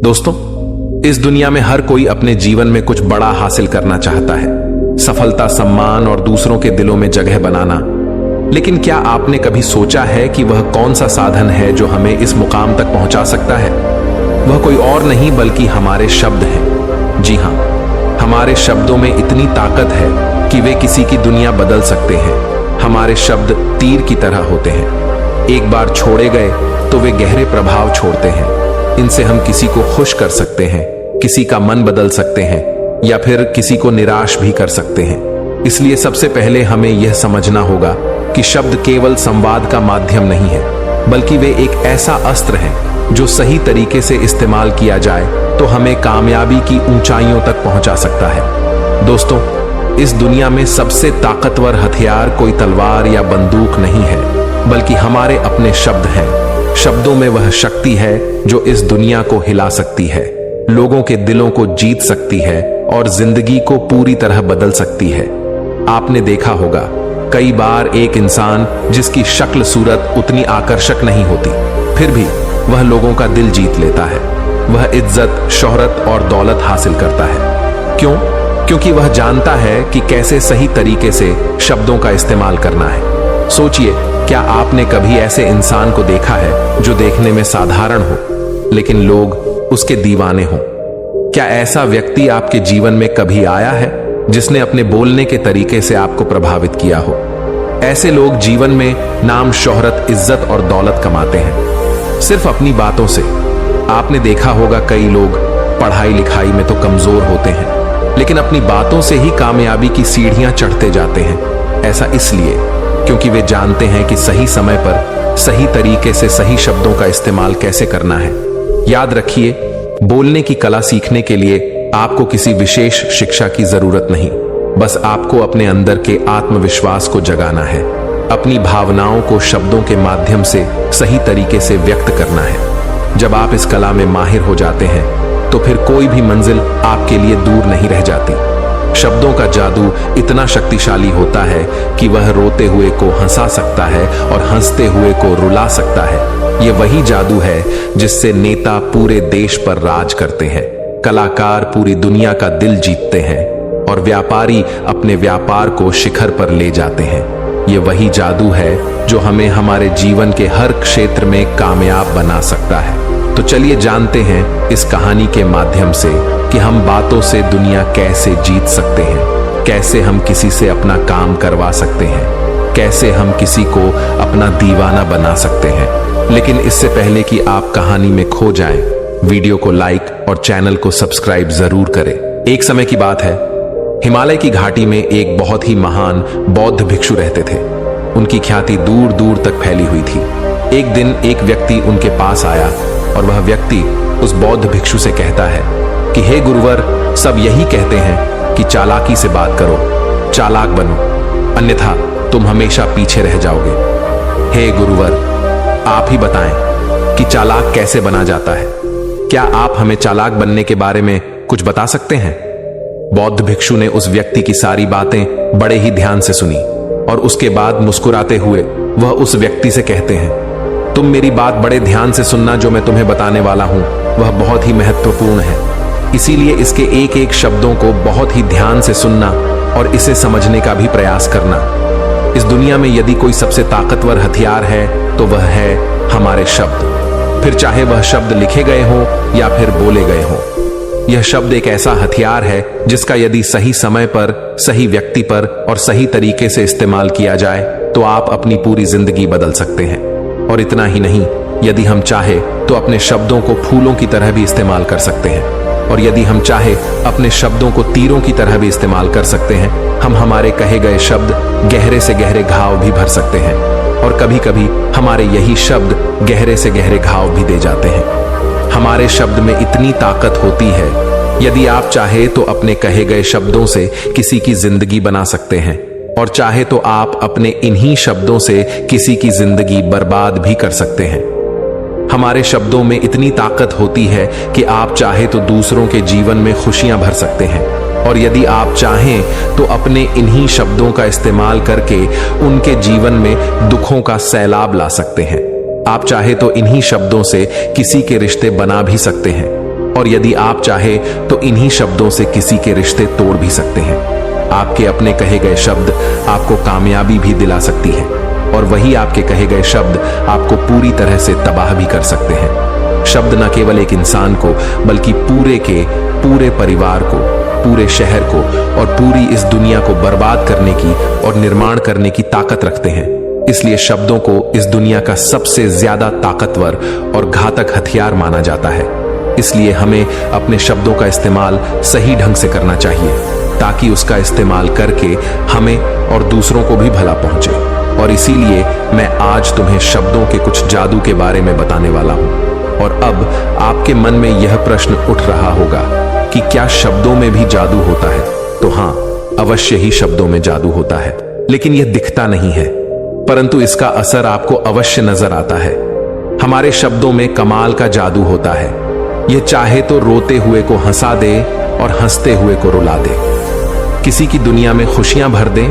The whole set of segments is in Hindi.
दोस्तों, इस दुनिया में हर कोई अपने जीवन में कुछ बड़ा हासिल करना चाहता है, सफलता, सम्मान और दूसरों के दिलों में जगह बनाना। लेकिन क्या आपने कभी सोचा है कि वह कौन सा साधन है जो हमें इस मुकाम तक पहुंचा सकता है? वह कोई और नहीं बल्कि हमारे शब्द हैं। जी हां, हमारे शब्दों में इतनी ताकत है कि वे किसी की दुनिया बदल सकते हैं। हमारे शब्द तीर की तरह होते हैं, एक बार छोड़े गए तो वे गहरे प्रभाव छोड़ते हैं। इनसे हम किसी को खुश कर सकते हैं, किसी का मन बदल सकते हैं या फिर किसी को निराश भी कर सकते हैं। इसलिए सबसे पहले हमें यह समझना होगा कि शब्द केवल संवाद का माध्यम नहीं है, बल्कि वे एक ऐसा अस्त्र है जो सही तरीके से इस्तेमाल किया जाए तो हमें कामयाबी की ऊंचाइयों तक पहुंचा सकता है। दोस्तों, इस दुनिया में सबसे ताकतवर हथियार कोई तलवार या बंदूक नहीं है, बल्कि हमारे अपने शब्द हैं। शब्दों में वह शक्ति है जो इस दुनिया को हिला सकती है, लोगों के दिलों को जीत सकती है और जिंदगी को पूरी तरह बदल सकती है। आपने देखा होगा, कई बार एक इंसान जिसकी शक्ल सूरत उतनी आकर्षक नहीं होती, फिर भी वह लोगों का दिल जीत लेता है। वह इज्जत, शोहरत और दौलत हासिल करता है। क्यों? क्योंकि वह जानता है कि कैसे सही तरीके से शब्दों का इस्तेमाल करना है। सोचिए, क्या आपने कभी ऐसे इंसान को देखा है जो देखने में साधारण हो लेकिन लोग उसके दीवाने हों? क्या ऐसा व्यक्ति आपके जीवन में कभी आया है जिसने अपने बोलने के तरीके से आपको प्रभावित किया हो? ऐसे लोग जीवन में नाम, शोहरत, इज्जत और दौलत कमाते हैं सिर्फ अपनी बातों से। आपने देखा होगा, कई लोग पढ़ाई लिखाई में तो कमजोर होते हैं लेकिन अपनी बातों से ही कामयाबी की सीढ़ियां चढ़ते जाते हैं। ऐसा इसलिए क्योंकि वे जानते हैं कि सही समय पर सही तरीके से सही शब्दों का इस्तेमाल कैसे करना है। याद रखिए, बोलने की कला सीखने के लिए आपको किसी विशेष शिक्षा की जरूरत नहीं, बस आपको अपने अंदर के आत्मविश्वास को जगाना है, अपनी भावनाओं को शब्दों के माध्यम से सही तरीके से व्यक्त करना है। जब आप इस कला में माहिर हो जाते हैं तो फिर कोई भी मंजिल आपके लिए दूर नहीं रह जाती। शब्दों का जादू इतना शक्तिशाली होता है कि वह रोते हुए को हंसा सकता है और हंसते हुए को रुला सकता है। यह वही जादू है जिससे नेता पूरे देश पर राज करते हैं, कलाकार पूरी दुनिया का दिल जीतते हैं और व्यापारी अपने व्यापार को शिखर पर ले जाते हैं। यह वही जादू है जो हमें हमारे जीवन के हर क्षेत्र में कामयाब बना सकता है। तो चलिए जानते हैं इस कहानी के माध्यम से कि हम बातों से दुनिया कैसे जीत सकते हैं, कैसे हम किसी से अपना काम करवा सकते हैं, कैसे हम किसी को अपना दीवाना बना सकते हैं। लेकिन इससे पहले कि आप कहानी में खो जाएं, वीडियो को लाइक और चैनल को सब्सक्राइब जरूर करें। एक समय की बात है, हिमालय की घाटी में एक बहुत ही महान बौद्ध भिक्षु रहते थे। उनकी ख्याति दूर दूर तक फैली हुई थी। एक दिन एक व्यक्ति उनके पास आया और वह व्यक्ति उस बौद्ध भिक्षु से कहता है कि हे गुरुवर, सब यही कहते हैं कि चालाकी से बात करो, चालाक बनो, अन्यथा तुम हमेशा पीछे रह जाओगे। हे गुरुवर, आप ही बताएं कि चालाक कैसे बना जाता है। क्या आप हमें चालाक बनने के बारे में कुछ बता सकते हैं? बौद्ध भिक्षु ने उस व्यक्ति की सारी बातें बड़े ही ध्यान से सुनी और उसके बाद मुस्कुराते हुए वह उस व्यक्ति से कहते हैं, तुम मेरी बात बड़े ध्यान से सुनना। जो मैं तुम्हें बताने वाला हूं वह बहुत ही महत्वपूर्ण है, इसीलिए इसके एक एक शब्दों को बहुत ही ध्यान से सुनना और इसे समझने का भी प्रयास करना। इस दुनिया में यदि कोई सबसे ताकतवर हथियार है तो वह है हमारे शब्द, फिर चाहे वह शब्द लिखे गए हों या फिर बोले गए हों। यह शब्द एक ऐसा हथियार है जिसका यदि सही समय पर, सही व्यक्ति पर और सही तरीके से इस्तेमाल किया जाए तो आप अपनी पूरी जिंदगी बदल सकते हैं। और इतना ही नहीं, यदि हम चाहे तो अपने शब्दों को फूलों की तरह भी इस्तेमाल कर सकते हैं और यदि हम चाहे अपने शब्दों को तीरों की तरह भी इस्तेमाल कर सकते हैं। हम हमारे कहे गए शब्द गहरे से गहरे घाव भी भर सकते हैं और कभी कभी हमारे यही शब्द गहरे से गहरे घाव भी दे जाते हैं। हमारे शब्द में इतनी ताकत होती है, यदि आप चाहे तो अपने कहे गए शब्दों से किसी की जिंदगी बना सकते हैं और चाहे तो आप अपने इन्हीं शब्दों से किसी की जिंदगी बर्बाद भी कर सकते हैं। हमारे शब्दों में इतनी ताकत होती है कि आप चाहे तो दूसरों के जीवन में खुशियां भर सकते हैं और यदि आप चाहें तो अपने इन्हीं शब्दों का इस्तेमाल करके उनके जीवन में दुखों का सैलाब ला सकते हैं। आप चाहे तो इन्हीं शब्दों से किसी के रिश्ते बना भी सकते हैं और यदि आप चाहे तो इन्हीं शब्दों से किसी के रिश्ते तोड़ भी सकते हैं। आपके अपने कहे गए शब्द आपको कामयाबी भी दिला सकती है और वही आपके कहे गए शब्द आपको पूरी तरह से तबाह भी कर सकते हैं। शब्द न केवल एक इंसान को बल्कि पूरे परिवार को, पूरे शहर को और पूरी इस दुनिया को बर्बाद करने की और निर्माण करने की ताकत रखते हैं। इसलिए शब्दों को इस दुनिया का सबसे ज्यादा ताकतवर और घातक हथियार माना जाता है। इसलिए हमें अपने शब्दों का इस्तेमाल सही ढंग से करना चाहिए ताकि उसका इस्तेमाल करके हमें और दूसरों को भी भला पहुंचे। और इसीलिए मैं आज तुम्हें शब्दों के कुछ जादू के बारे में बताने वाला हूं। और अब आपके मन में यह प्रश्न उठ रहा होगा कि क्या शब्दों में भी जादू होता है? तो हां, अवश्य ही शब्दों में जादू होता है, लेकिन यह दिखता नहीं है, परंतु इसका असर आपको अवश्य नजर आता है। हमारे शब्दों में कमाल का जादू होता है। यह चाहे तो रोते हुए को हंसा दे और हंसते हुए को रुला दे। किसी की दुनिया में खुशियां भर दे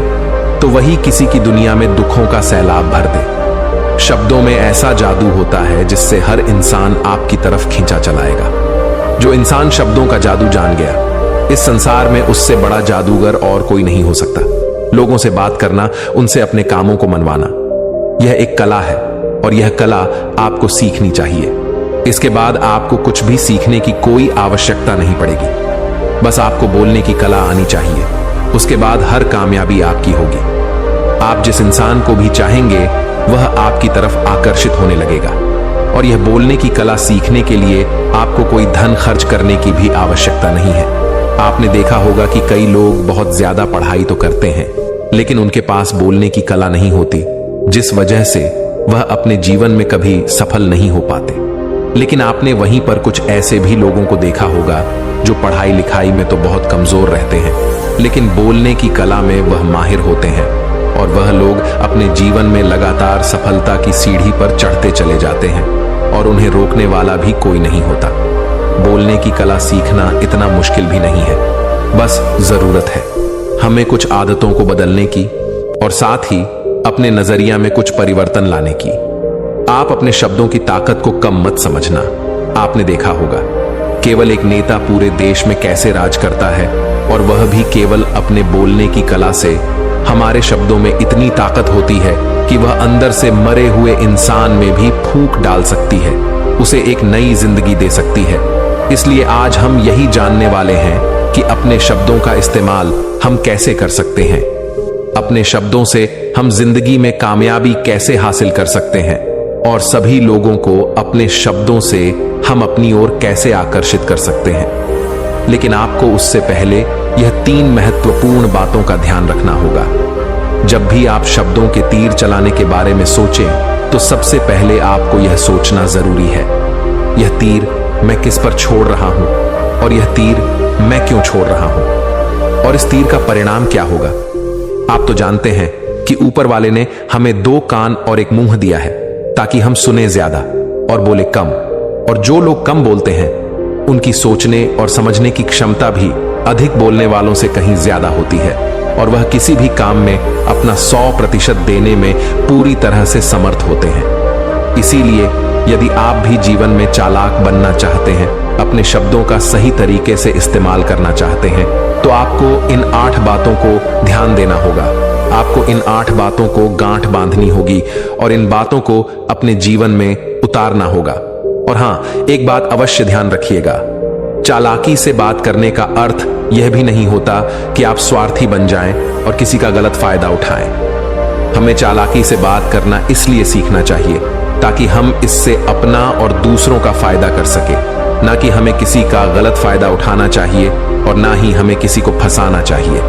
तो वही किसी की दुनिया में दुखों का सैलाब भर दे। शब्दों में ऐसा जादू होता है जिससे हर इंसान आपकी तरफ खींचा चलाएगा। जो इंसान शब्दों का जादू जान गया, इस संसार में उससे बड़ा जादूगर और कोई नहीं हो सकता। लोगों से बात करना, उनसे अपने कामों को मनवाना, यह एक कला है और यह कला आपको सीखनी चाहिए। इसके बाद आपको कुछ भी सीखने की कोई आवश्यकता नहीं पड़ेगी। बस आपको बोलने की कला आनी चाहिए। उसके बाद हर कामयाबी आपकी होगी। आप जिस इंसान को भी चाहेंगे वह आपकी तरफ आकर्षित होने लगेगा। और यह बोलने की कला सीखने के लिए आपको कोई धन खर्च करने की भी आवश्यकता नहीं है। आपने देखा होगा कि कई लोग बहुत ज्यादा पढ़ाई तो करते हैं, लेकिन उनके पास बोलने की कला नहीं होती, जिस वजह से वह अपने जीवन में कभी सफल नहीं हो पाते। लेकिन आपने वहीं पर कुछ ऐसे भी लोगों को देखा होगा जो पढ़ाई लिखाई में तो बहुत कमजोर रहते हैं, लेकिन बोलने की कला में वह माहिर होते हैं और वह लोग अपने जीवन में लगातार सफलता की सीढ़ी पर चढ़ते चले जाते हैं और उन्हें रोकने वाला भी कोई नहीं होता। बोलने की कला सीखना इतना मुश्किल भी नहीं है, बस जरूरत है हमें कुछ आदतों को बदलने की और साथ ही अपने नजरिया में कुछ परिवर्तन लाने की। आप अपने शब्दों की ताकत को कम मत समझना। आपने देखा होगा केवल एक नेता पूरे देश में कैसे राज करता है, और वह भी केवल अपने बोलने की कला से। हमारे शब्दों में इतनी ताकत होती है कि वह अंदर से मरे हुए इंसान में भी फूंक डाल सकती है, उसे एक नई जिंदगी दे सकती है। इसलिए आज हम यही जानने वाले हैं कि अपने शब्दों का इस्तेमाल हम कैसे कर सकते हैं। अपने शब्दों से हम जिंदगी में कामयाबी कैसे हासिल कर सकते हैं और सभी लोगों को अपने शब्दों से हम अपनी ओर कैसे आकर्षित कर सकते हैं। लेकिन आपको उससे पहले यह 3 महत्वपूर्ण बातों का ध्यान रखना होगा। जब भी आप शब्दों के तीर चलाने के बारे में सोचें तो सबसे पहले आपको यह सोचना जरूरी है, यह तीर मैं किस पर छोड़ रहा हूं और यह तीर मैं क्यों छोड़ रहा हूं, और इस तीर का परिणाम क्या होगा। आप तो जानते हैं कि ऊपर वाले ने हमें 2 कान और एक मुंह दिया है ताकि हम सुने ज्यादा और बोले कम। और जो लोग कम बोलते हैं उनकी सोचने और समझने की क्षमता भी अधिक बोलने वालों से कहीं ज्यादा होती है, और वह किसी भी काम में अपना 100% देने में पूरी तरह से समर्थ होते हैं। इसीलिए यदि आप भी जीवन में चालाक बनना चाहते हैं, अपने शब्दों का सही तरीके से इस्तेमाल करना चाहते हैं, तो आपको इन 8 बातों को ध्यान देना होगा। आपको इन 8 बातों को गांठ बांधनी होगी और इन बातों को अपने जीवन में उतारना होगा। और हां, एक बात अवश्य ध्यान रखिएगा, चालाकी से बात करने का अर्थ यह भी नहीं होता कि आप स्वार्थी बन जाएं और किसी का गलत फायदा उठाएं। हमें चालाकी से बात करना इसलिए सीखना चाहिए ताकि हम इससे अपना और दूसरों का फायदा कर सके, ना कि हमें किसी का गलत फायदा उठाना चाहिए और ना ही हमें किसी को फंसाना चाहिए।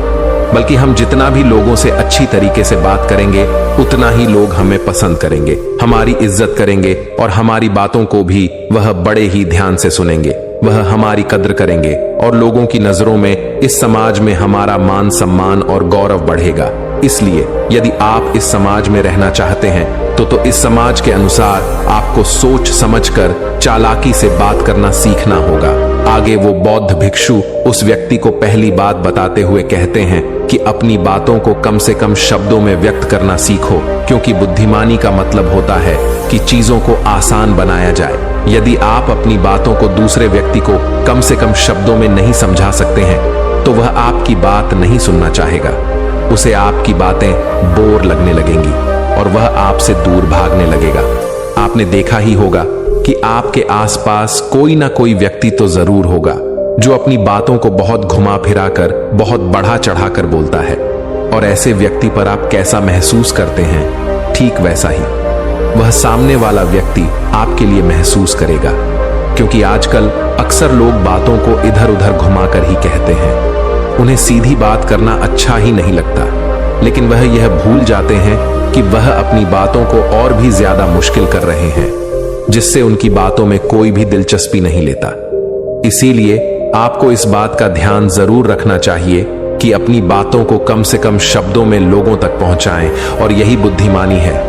बल्कि हम जितना भी लोगों से अच्छी तरीके से बात करेंगे उतना ही लोग हमें पसंद करेंगे, हमारी इज्जत करेंगे और हमारी बातों को भी वह बड़े ही ध्यान से सुनेंगे। वह हमारी कद्र करेंगे और लोगों की नजरों में इस समाज में हमारा मान सम्मान और गौरव बढ़ेगा। इसलिए यदि आप इस समाज में रहना चाहते हैं तो इस समाज के अनुसार आपको सोच समझकर चालाकी से बात करना सीखना होगा। आगे वो बौद्ध भिक्षु उस व्यक्ति को पहली बात बताते हुए कहते हैं कि अपनी बातों को कम से कम शब्दों में व्यक्त करना सीखो, क्योंकि बुद्धिमानी का मतलब होता है कि चीजों को आसान बनाया जाए। यदि आप अपनी बातों को दूसरे व्यक्ति को कम से कम शब्दों में नहीं समझा सकते हैं तो वह आपकी बात नहीं सुनना चाहेगा। उसे आपकी बातें बोर लगने लगेंगी और वह आपसे दूर भागने लगेगा। आपने देखा ही होगा कि आपके आसपास कोई ना कोई व्यक्ति तो जरूर होगा जो अपनी बातों को बहुत घुमा फिरा कर, बहुत बढ़ा चढ़ा कर बोलता है, और ऐसे व्यक्ति पर आप कैसा महसूस करते हैं, ठीक वैसा ही वह सामने वाला व्यक्ति आपके लिए महसूस करेगा। क्योंकि आजकल अक्सर लोग बातों को इधर उधर घुमाकर ही कहते हैं। उन्हें सीधी बात करना अच्छा ही नहीं लगता, लेकिन वह यह भूल जाते हैं कि वह अपनी बातों को और भी ज्यादा मुश्किल कर रहे हैं, जिससे उनकी बातों में कोई भी दिलचस्पी नहीं लेता। इसीलिए आपको इस बात का ध्यान जरूर रखना चाहिए कि अपनी बातों को कम से कम शब्दों में लोगों तक पहुंचाएं, और यही बुद्धिमानी है।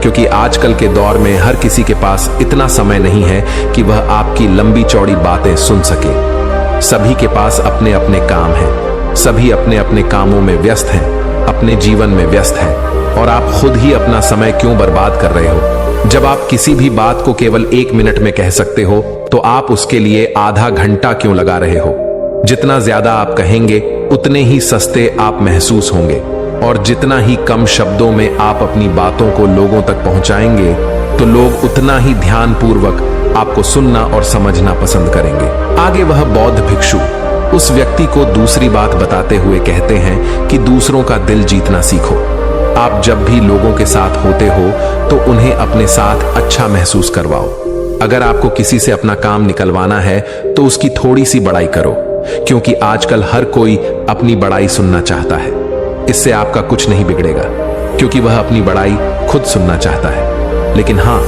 क्योंकि आजकल के दौर में हर किसी के पास इतना समय नहीं है कि वह आपकी लंबी चौड़ी बातें सुन सके। सभी के पास अपने अपने काम हैं, सभी अपने अपने कामों में व्यस्त हैं, अपने जीवन में व्यस्त हैं, और आप खुद ही अपना समय क्यों बर्बाद कर रहे हो? जब आप किसी भी बात को केवल 1 मिनट में कह सकते हो तो आप उसके लिए आधा घंटा क्यों लगा रहे हो? जितना ज्यादा आप कहेंगे उतने ही सस्ते आप महसूस होंगे, और जितना ही कम शब्दों में आप अपनी बातों को लोगों तक पहुंचाएंगे तो लोग उतना ही ध्यानपूर्वक आपको सुनना और समझना पसंद करेंगे। आगे वह बौद्ध भिक्षु उस व्यक्ति को दूसरी बात बताते हुए कहते हैं कि दूसरों का दिल जीतना सीखो। आप जब भी लोगों के साथ होते हो तो उन्हें अपने साथ अच्छा महसूस करवाओ। अगर आपको किसी से अपना काम निकलवाना है तो उसकी थोड़ी सी बड़ाई करो, क्योंकि आजकल हर कोई अपनी बड़ाई सुनना चाहता है। इससे आपका कुछ नहीं बिगड़ेगा, क्योंकि वह अपनी बड़ाई खुद सुनना चाहता है। लेकिन हाँ,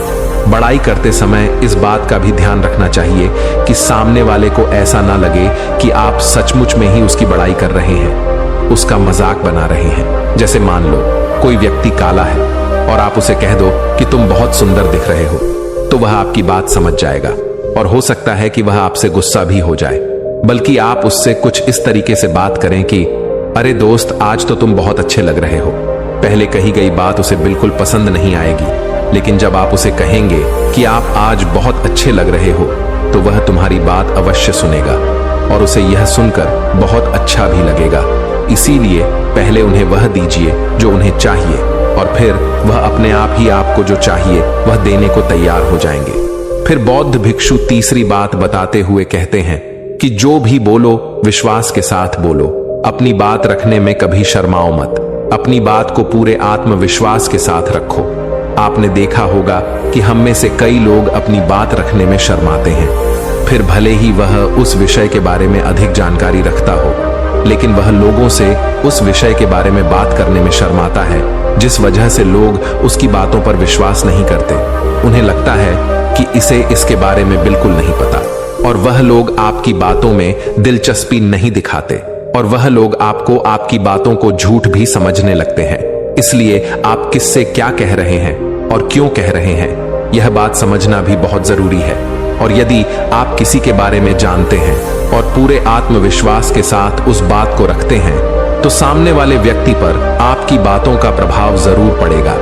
बड़ाई करते समय इस बात का भी ध्यान रखना चाहिए कि सामने वाले को ऐसा ना लगे कि आप सचमुच में ही उसकी बड़ाई कर रहे हैं, उसका मजाक बना रहे हैं। जैसे मान लो कोई व्यक्ति काला है और आप उसे कह दो कि तुम बहुत सुंदर दिख रहे हो, तो वह आपकी बात समझ जाएगा, और हो सकता है कि वह आपसे गुस्सा भी हो जाए। बल्कि आप उससे कुछ इस तरीके से बात करें कि अरे दोस्त, आज तो तुम बहुत अच्छे लग रहे हो। पहले कही गई बात उसे बिल्कुल पसंद नहीं आएगी, लेकिन जब आप उसे कहेंगे कि आप आज बहुत अच्छे लग रहे हो तो वह तुम्हारी बात अवश्य सुनेगा, और उसे यह सुनकर बहुत अच्छा भी लगेगा। इसीलिए पहले उन्हें वह दीजिए जो उन्हें चाहिए, और फिर वह अपने आप ही आपको जो चाहिए वह देने को तैयार हो जाएंगे। फिर बौद्ध भिक्षु तीसरी बात बताते हुए कहते हैं कि जो भी बोलो विश्वास के साथ बोलो। अपनी बात रखने में कभी शर्माओ मत। अपनी बात को पूरे आत्मविश्वास के साथ रखो। आपने देखा होगा कि हम में से कई लोग अपनी बात रखने में शर्माते हैं। फिर भले ही वह उस विषय के बारे में अधिक जानकारी रखता हो, लेकिन वह लोगों से उस विषय के बारे में बात करने में शर्माता है, जिस वजह से लोग उसकी बातों पर विश्वास नहीं करते। उन्हें लगता है कि इसे इसके बारे में बिल्कुल नहीं पता, और वह लोग आपकी बातों में दिलचस्पी नहीं दिखाते, और वह लोग आपको आपकी बातों को झूठ भी समझने लगते हैं। इसलिए आप किससे क्या कह रहे हैं और क्यों कह रहे हैं, यह बात समझना भी बहुत जरूरी है। और यदि आप किसी के बारे में जानते हैं और पूरे आत्मविश्वास के साथ उस बात को रखते हैं, तो सामने वाले व्यक्ति पर आपकी बातों का प्रभाव जरूर पड़ेगा,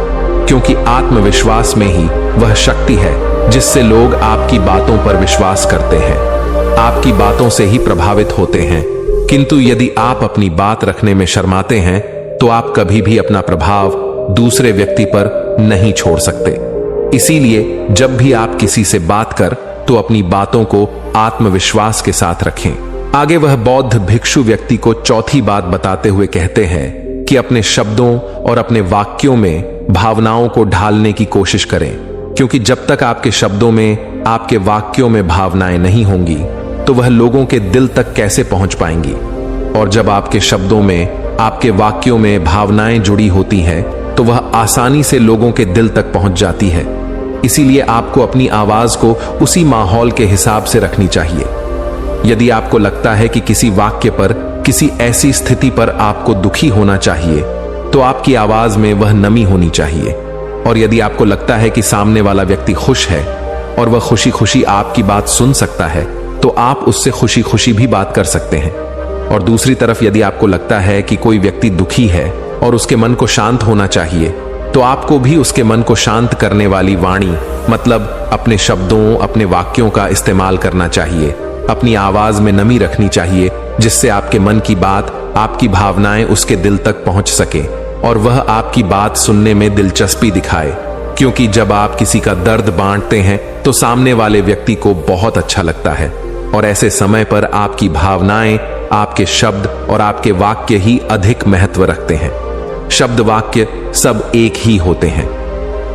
क्योंकि आत्मविश्वास में ही वह शक्ति है जिससे लोग आपकी बातों पर विश्वास करते हैं, आपकी बातों से ही प्रभावित होते हैं। किंतु यदि आप अपनी बात रखने में शर्माते हैं तो आप कभी भी अपना प्रभाव दूसरे व्यक्ति पर नहीं छोड़ सकते। इसीलिए जब भी आप किसी से बात कर तो अपनी बातों को आत्मविश्वास के साथ रखें। आगे वह बौद्ध भिक्षु व्यक्ति को चौथी बात बताते हुए कहते हैं कि अपने शब्दों और अपने वाक्यों में भावनाओं को ढालने की कोशिश करें, क्योंकि जब तक आपके शब्दों में, आपके वाक्यों में भावनाएं नहीं होंगी तो वह लोगों के दिल तक कैसे पहुंच पाएंगी। और जब आपके शब्दों में, आपके वाक्यों में भावनाएं जुड़ी होती हैं तो वह आसानी से लोगों के दिल तक पहुंच जाती है। इसीलिए आपको अपनी आवाज को उसी माहौल के हिसाब से रखनी चाहिए। यदि आपको लगता है कि किसी वाक्य पर, किसी ऐसी स्थिति पर आपको दुखी होना चाहिए, तो आपकी आवाज में वह नमी होनी चाहिए। और यदि आपको लगता है कि सामने वाला व्यक्ति खुश है और वह खुशी खुशी आपकी बात सुन सकता है, तो आप उससे खुशी खुशी भी बात कर सकते हैं। और दूसरी तरफ यदि आपको लगता है कि कोई व्यक्ति दुखी है और उसके मन को शांत होना चाहिए, तो आपको भी उसके मन को शांत करने वाली वाणी, मतलब अपने शब्दों, अपने वाक्यों का इस्तेमाल करना चाहिए। अपनी आवाज में नमी रखनी चाहिए, जिससे आपके मन की बात, आपकी भावनाएं उसके दिल तक पहुंच सके और वह आपकी बात सुनने में दिलचस्पी दिखाए। क्योंकि जब आप किसी का दर्द बांटते हैं तो सामने वाले व्यक्ति को बहुत अच्छा लगता है, और ऐसे समय पर आपकी भावनाएं, आपके शब्द और आपके वाक्य ही अधिक महत्व रखते हैं। शब्द वाक्य सब एक ही होते हैं,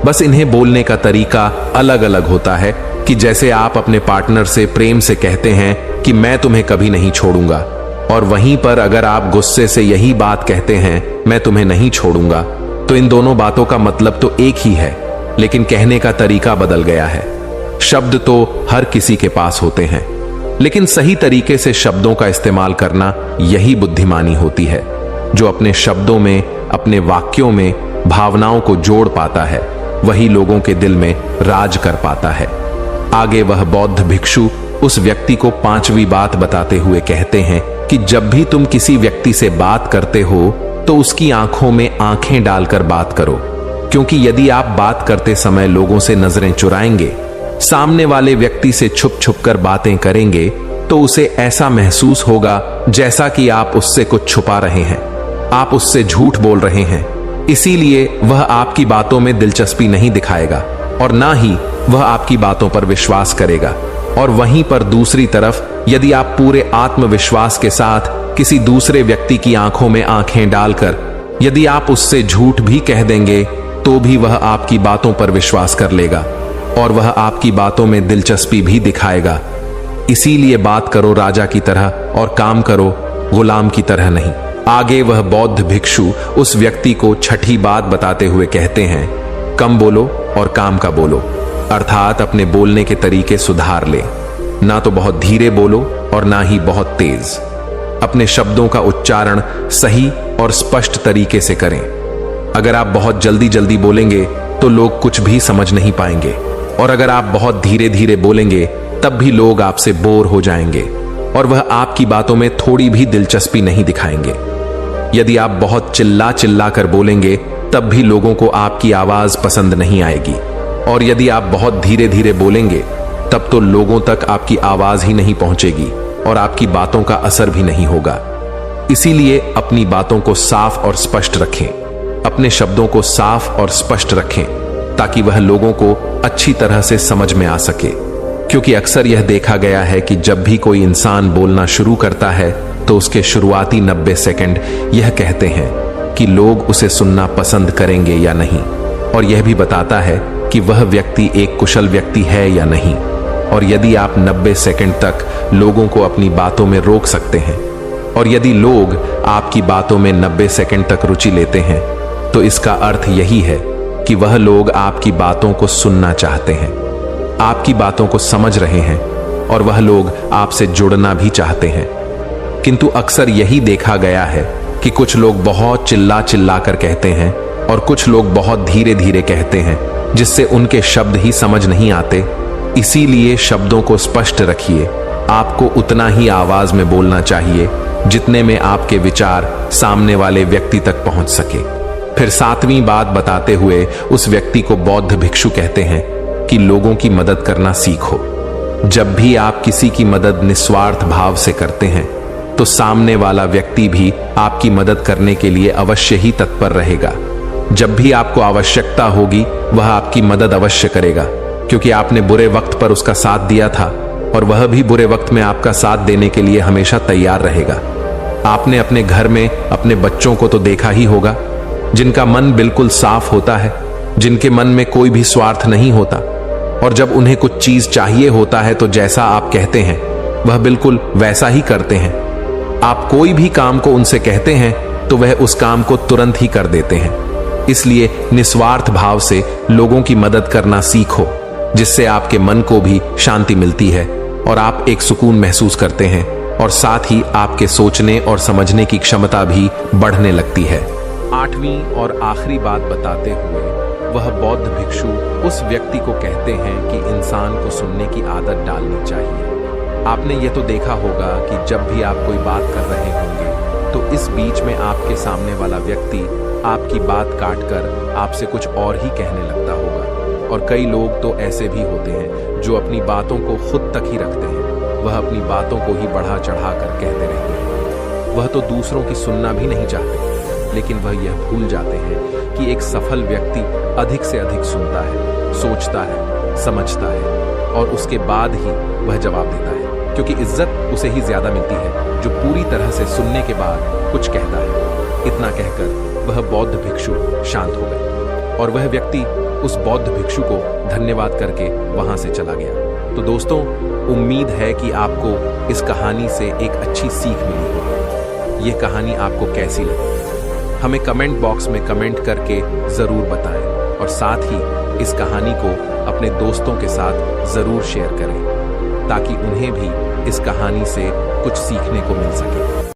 बस इन्हें बोलने का तरीका अलग अलग होता है। कि जैसे आप अपने पार्टनर से प्रेम से कहते हैं कि मैं तुम्हें कभी नहीं छोड़ूंगा, और वहीं पर अगर आप गुस्से से यही बात कहते हैं, मैं तुम्हें नहीं छोड़ूंगा, तो इन दोनों बातों का मतलब तो एक ही है, लेकिन कहने का तरीका बदल गया है। शब्द तो हर किसी के पास होते हैं, लेकिन सही तरीके से शब्दों का इस्तेमाल करना यही बुद्धिमानी होती है। जो अपने शब्दों में, अपने वाक्यों में भावनाओं को जोड़ पाता है, वही लोगों के दिल में राज कर पाता है। आगे वह बौद्ध भिक्षु उस व्यक्ति को 5वीं बात बताते हुए कहते हैं कि जब भी तुम किसी व्यक्ति से बात करते हो तो उसकी आंखों में आंखें डालकर बात करो, क्योंकि यदि आप बात करते समय लोगों से नजरें चुराएंगे, सामने वाले व्यक्ति से छुप छुप कर बातें करेंगे, तो उसे ऐसा महसूस होगा जैसा कि आप उससे कुछ छुपा रहे हैं, आप उससे झूठ बोल रहे हैं। इसीलिए वह आपकी बातों में दिलचस्पी नहीं दिखाएगा और ना ही वह आपकी बातों पर विश्वास करेगा। और वहीं पर दूसरी तरफ यदि आप पूरे आत्मविश्वास के साथ किसी दूसरे व्यक्ति की आंखों में आंखें डालकर यदि आप उससे झूठ भी कह देंगे, तो भी वह आपकी बातों पर विश्वास कर लेगा और वह आपकी बातों में दिलचस्पी भी दिखाएगा। इसीलिए बात करो राजा की तरह और काम करो गुलाम की तरह नहीं। आगे वह बौद्ध भिक्षु उस व्यक्ति को 6ठी बात बताते हुए कहते हैं, कम बोलो और काम का बोलो, अर्थात अपने बोलने के तरीके सुधार ले। ना तो बहुत धीरे बोलो और ना ही बहुत तेज। अपने शब्दों का उच्चारण सही और स्पष्ट तरीके से करें। अगर आप बहुत जल्दी जल्दी बोलेंगे तो लोग कुछ भी समझ नहीं पाएंगे, और अगर आप बहुत धीरे धीरे बोलेंगे तब भी लोग आपसे बोर हो जाएंगे और वह आपकी बातों में थोड़ी भी दिलचस्पी नहीं दिखाएंगे। यदि आप बहुत चिल्ला चिल्ला कर बोलेंगे तब भी लोगों को आपकी आवाज पसंद नहीं आएगी, और यदि आप बहुत धीरे धीरे बोलेंगे तब तो लोगों तक आपकी आवाज ही नहीं पहुंचेगी और आपकी बातों का असर भी नहीं होगा। इसीलिए अपनी बातों को साफ और स्पष्ट रखें, अपने शब्दों को साफ और स्पष्ट रखें, ताकि वह लोगों को अच्छी तरह से समझ में आ सके। क्योंकि अक्सर यह देखा गया है कि जब भी कोई इंसान बोलना शुरू करता है तो उसके शुरुआती 90 सेकंड यह कहते हैं कि लोग उसे सुनना पसंद करेंगे या नहीं, और यह भी बताता है कि वह व्यक्ति एक कुशल व्यक्ति है या नहीं। और यदि आप 90 सेकंड तक लोगों को अपनी बातों में रोक सकते हैं, और यदि लोग आपकी बातों में 90 सेकंड तक रुचि लेते हैं, तो इसका अर्थ यही है कि वह लोग आपकी बातों को सुनना चाहते हैं, आपकी बातों को समझ रहे हैं, और वह लोग आपसे जुड़ना भी चाहते हैं। किंतु अक्सर यही देखा गया है कि कुछ लोग बहुत चिल्ला चिल्ला कर कहते हैं और कुछ लोग बहुत धीरे धीरे कहते हैं, जिससे उनके शब्द ही समझ नहीं आते। इसीलिए शब्दों को स्पष्ट रखिए। आपको उतना ही आवाज में बोलना चाहिए जितने में आपके विचार सामने वाले व्यक्ति तक पहुंच सके। फिर 7वीं बात बताते हुए उस व्यक्ति को बौद्ध भिक्षु कहते हैं कि लोगों की मदद करना सीखो। जब भी आप किसी की मदद निस्वार्थ भाव से करते हैं तो सामने वाला व्यक्ति भी आपकी मदद करने के लिए अवश्य ही तत्पर रहेगा। जब भी आपको आवश्यकता होगी वह आपकी मदद अवश्य करेगा, क्योंकि आपने बुरे वक्त पर उसका साथ दिया था और वह भी बुरे वक्त में आपका साथ देने के लिए हमेशा तैयार रहेगा। आपने अपने घर में अपने बच्चों को तो देखा ही होगा, जिनका मन बिल्कुल साफ होता है, जिनके मन में कोई भी स्वार्थ नहीं होता, और जब उन्हें कुछ चीज चाहिए होता है तो जैसा आप कहते हैं वह बिल्कुल वैसा ही करते हैं। आप कोई भी काम को उनसे कहते हैं तो वह उस काम को तुरंत ही कर देते हैं। इसलिए निस्वार्थ भाव से लोगों की मदद करना सीखो, जिससे आपके मन को भी शांति मिलती है और आप एक सुकून महसूस करते हैं, और साथ ही आपके सोचने और समझने की क्षमता भी बढ़ने लगती है। 8वीं और आखिरी बात बताते हुए वह बौद्ध भिक्षु उस व्यक्ति को कहते हैं कि इंसान को सुनने की आदत डालनी चाहिए। आपने ये तो देखा होगा कि जब भी आप कोई बात कर रहे होंगे तो इस बीच में आपके सामने वाला व्यक्ति आपकी बात काटकर आपसे कुछ और ही कहने लगता होगा। और कई लोग तो ऐसे भी होते हैं जो अपनी बातों को खुद तक ही रखते हैं। वह अपनी बातों को ही बढ़ा चढ़ा कर कहते रहते हैं। वह तो दूसरों की सुनना भी नहीं चाहते, लेकिन वह यह भूल जाते हैं कि एक सफल व्यक्ति अधिक से अधिक सुनता है, सोचता है, समझता है और उसके बाद ही वह जवाब देता है, क्योंकि इज्जत उसे ही ज्यादा मिलती है जो पूरी तरह से सुनने के बाद कुछ कहता है। इतना कहकर वह बौद्ध भिक्षु शांत हो गए और वह व्यक्ति उस बौद्ध भिक्षु को धन्यवाद करके वहां से चला गया। तो दोस्तों, उम्मीद है कि आपको इस कहानी से एक अच्छी सीख मिली होगी। यह कहानी आपको कैसी लगी हमें कमेंट बॉक्स में कमेंट करके जरूर बताएं और साथ ही इस कहानी को अपने दोस्तों के साथ जरूर शेयर करें ताकि उन्हें भी इस कहानी से कुछ सीखने को मिल सके।